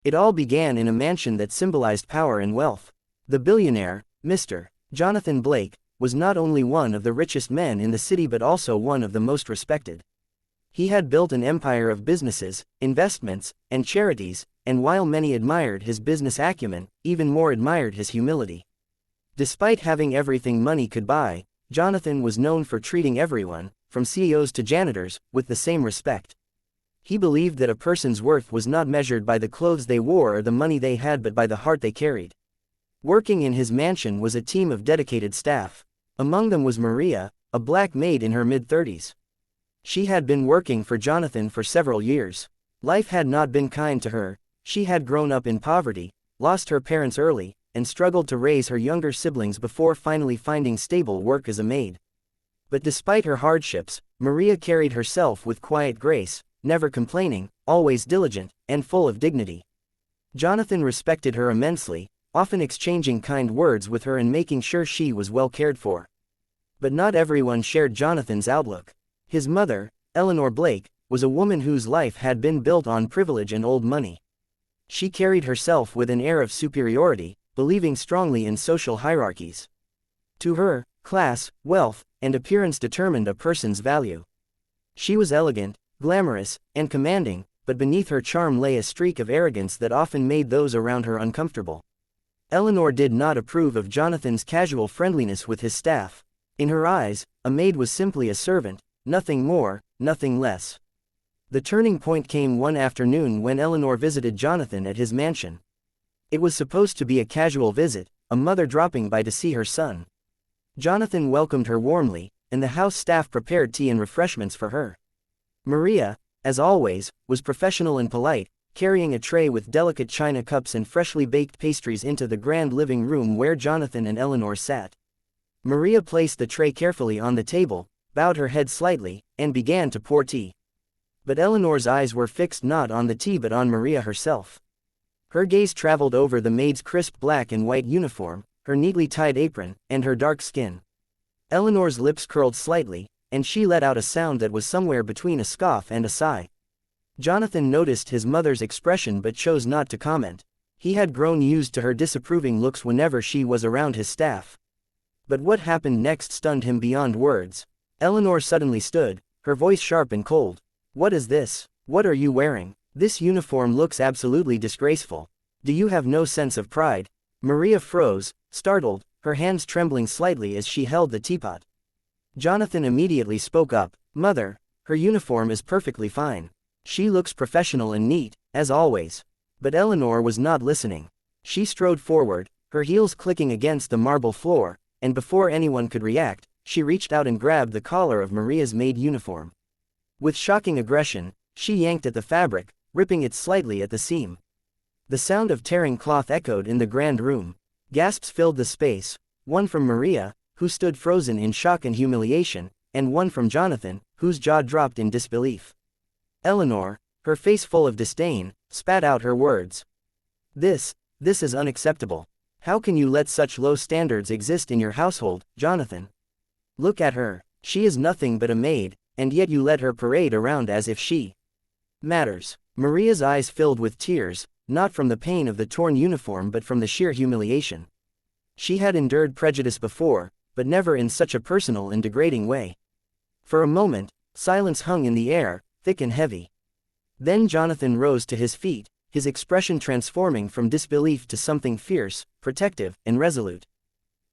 It all began in a mansion that symbolized power and wealth. The billionaire, Mr. Jonathan Blake, was not only one of the richest men in the city but also one of the most respected. He had built an empire of businesses, investments, and charities, and while many admired his business acumen, even more admired his humility. Despite having everything money could buy, Jonathan was known for treating everyone, from CEOs to janitors, with the same respect. He believed that a person's worth was not measured by the clothes they wore or the money they had but by the heart they carried. Working in his mansion was a team of dedicated staff. Among them was Maria, a black maid in her mid-30s. She had been working for Jonathan for several years. Life had not been kind to her. She had grown up in poverty, lost her parents early, and struggled to raise her younger siblings before finally finding stable work as a maid. But despite her hardships, Maria carried herself with quiet grace, never complaining, always diligent, and full of dignity. Jonathan respected her immensely, often exchanging kind words with her and making sure she was well cared for. But not everyone shared Jonathan's outlook. His mother, Eleanor Blake, was a woman whose life had been built on privilege and old money. She carried herself with an air of superiority, believing strongly in social hierarchies. To her, class, wealth, and appearance determined a person's value. She was elegant, glamorous, and commanding, but beneath her charm lay a streak of arrogance that often made those around her uncomfortable. Eleanor did not approve of Jonathan's casual friendliness with his staff. In her eyes, a maid was simply a servant, nothing more, nothing less. The turning point came one afternoon when Eleanor visited Jonathan at his mansion. It was supposed to be a casual visit, a mother dropping by to see her son. Jonathan welcomed her warmly, and the house staff prepared tea and refreshments for her. Maria, as always, was professional and polite, carrying a tray with delicate china cups and freshly baked pastries into the grand living room where Jonathan and Eleanor sat. Maria placed the tray carefully on the table, bowed her head slightly, and began to pour tea. But Eleanor's eyes were fixed not on the tea but on Maria herself. Her gaze traveled over the maid's crisp black and white uniform, her neatly tied apron, and her dark skin. Eleanor's lips curled slightly, and she let out a sound that was somewhere between a scoff and a sigh. Jonathan noticed his mother's expression but chose not to comment. He had grown used to her disapproving looks whenever she was around his staff. But what happened next stunned him beyond words. Eleanor suddenly stood, her voice sharp and cold. "What is this? What are you wearing? This uniform looks absolutely disgraceful. Do you have no sense of pride?" Maria froze, startled, her hands trembling slightly as she held the teapot. Jonathan immediately spoke up. "Mother, her uniform is perfectly fine. She looks professional and neat, as always." But Eleanor was not listening. She strode forward, her heels clicking against the marble floor, and before anyone could react, she reached out and grabbed the collar of Maria's maid uniform. With shocking aggression, she yanked at the fabric, ripping it slightly at the seam. The sound of tearing cloth echoed in the grand room. Gasps filled the space, one from Maria, who stood frozen in shock and humiliation, and one from Jonathan, whose jaw dropped in disbelief. Eleanor, her face full of disdain, spat out her words. This is unacceptable. How can you let such low standards exist in your household, Jonathan? Look at her. She is nothing but a maid, and yet you let her parade around as if she matters." Maria's eyes filled with tears, not from the pain of the torn uniform but from the sheer humiliation. She had endured prejudice before, but never in such a personal and degrading way. For a moment, silence hung in the air, thick and heavy. Then Jonathan rose to his feet, his expression transforming from disbelief to something fierce, protective, and resolute.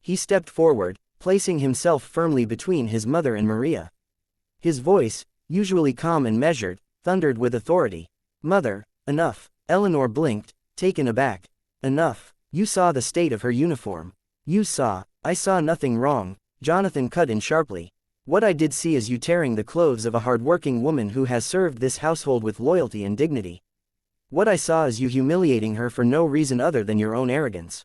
He stepped forward, placing himself firmly between his mother and Maria. His voice, usually calm and measured, thundered with authority. "Mother, enough." Eleanor blinked, taken aback. "Enough. You saw the state of her uniform. You saw." "I saw nothing wrong," Jonathan cut in sharply. "What I did see is you tearing the clothes of a hardworking woman who has served this household with loyalty and dignity. What I saw is you humiliating her for no reason other than your own arrogance.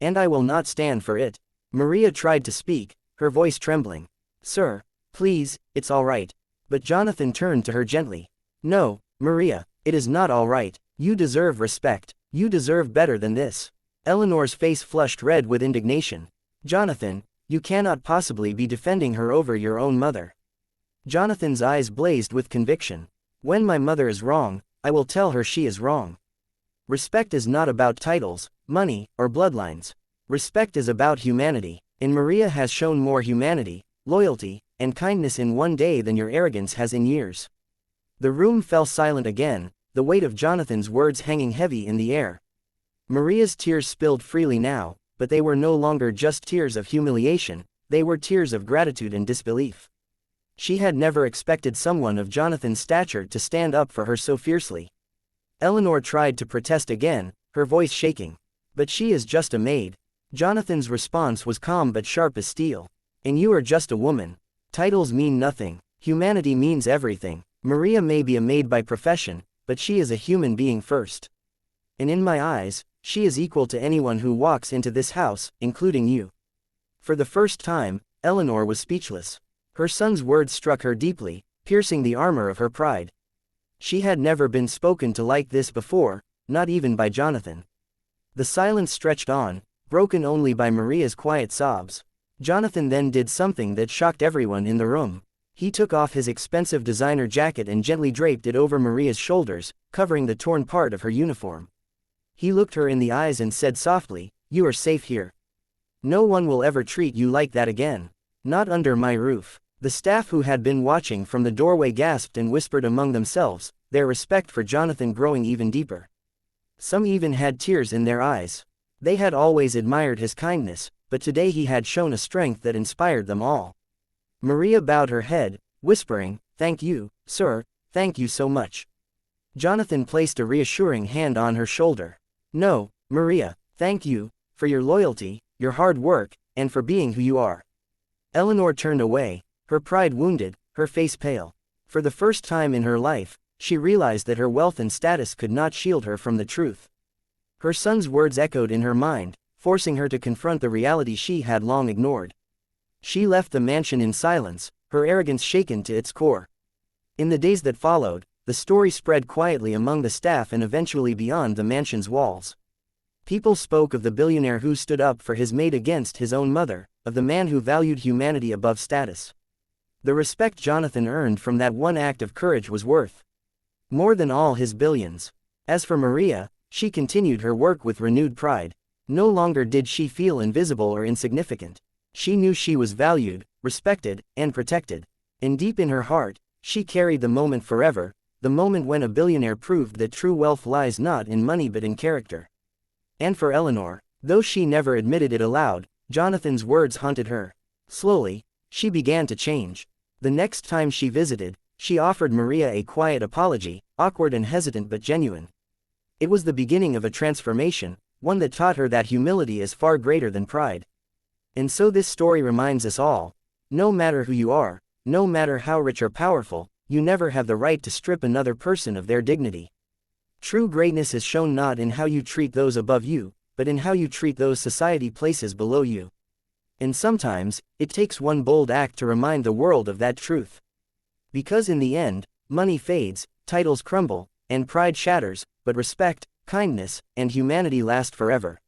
And I will not stand for it." Maria tried to speak, her voice trembling. "Sir, please, it's all right." But Jonathan turned to her gently. "No, Maria, it is not all right. You deserve respect. You deserve better than this." Eleanor's face flushed red with indignation. "Jonathan, you cannot possibly be defending her over your own mother." Jonathan's eyes blazed with conviction. "When my mother is wrong, I will tell her she is wrong." Respect is not about titles, money, or bloodlines. Respect is about humanity, and Maria has shown more humanity, loyalty, and kindness in one day than your arrogance has in years. The room fell silent again, the weight of Jonathan's words hanging heavy in the air. Maria's tears spilled freely now, but they were no longer just tears of humiliation, they were tears of gratitude and disbelief. She had never expected someone of Jonathan's stature to stand up for her so fiercely. Eleanor tried to protest again, her voice shaking. But she is just a maid. Jonathan's response was calm but sharp as steel. And you are just a woman. Titles mean nothing. Humanity means everything. Maria may be a maid by profession, but she is a human being first. And in my eyes, she is equal to anyone who walks into this house, including you. For the first time, Eleanor was speechless. Her son's words struck her deeply, piercing the armor of her pride. She had never been spoken to like this before, not even by Jonathan. The silence stretched on, broken only by Maria's quiet sobs. Jonathan then did something that shocked everyone in the room. He took off his expensive designer jacket and gently draped it over Maria's shoulders, covering the torn part of her uniform. He looked her in the eyes and said softly, "You are safe here. No one will ever treat you like that again. Not under my roof." The staff who had been watching from the doorway gasped and whispered among themselves, their respect for Jonathan growing even deeper. Some even had tears in their eyes. They had always admired his kindness, but today he had shown a strength that inspired them all. Maria bowed her head, whispering, "Thank you, sir, thank you so much." Jonathan placed a reassuring hand on her shoulder. "No, Maria, thank you, for your loyalty, your hard work, and for being who you are." Eleanor turned away, her pride wounded, her face pale. For the first time in her life, she realized that her wealth and status could not shield her from the truth. Her son's words echoed in her mind, forcing her to confront the reality she had long ignored. She left the mansion in silence, her arrogance shaken to its core. In the days that followed, the story spread quietly among the staff and eventually beyond the mansion's walls. People spoke of the billionaire who stood up for his maid against his own mother, of the man who valued humanity above status. The respect Jonathan earned from that one act of courage was worth more than all his billions. As for Maria, she continued her work with renewed pride. No longer did she feel invisible or insignificant. She knew she was valued, respected, and protected. And deep in her heart, she carried the moment forever, the moment when a billionaire proved that true wealth lies not in money but in character. And for Eleanor, though she never admitted it aloud, Jonathan's words haunted her. Slowly, she began to change. The next time she visited, she offered Maria a quiet apology, awkward and hesitant but genuine. It was the beginning of a transformation, one that taught her that humility is far greater than pride. And so this story reminds us all, no matter who you are, no matter how rich or powerful, you never have the right to strip another person of their dignity. True greatness is shown not in how you treat those above you, but in how you treat those society places below you. And sometimes, it takes one bold act to remind the world of that truth. Because in the end, money fades, titles crumble, and pride shatters, but respect, kindness, and humanity last forever.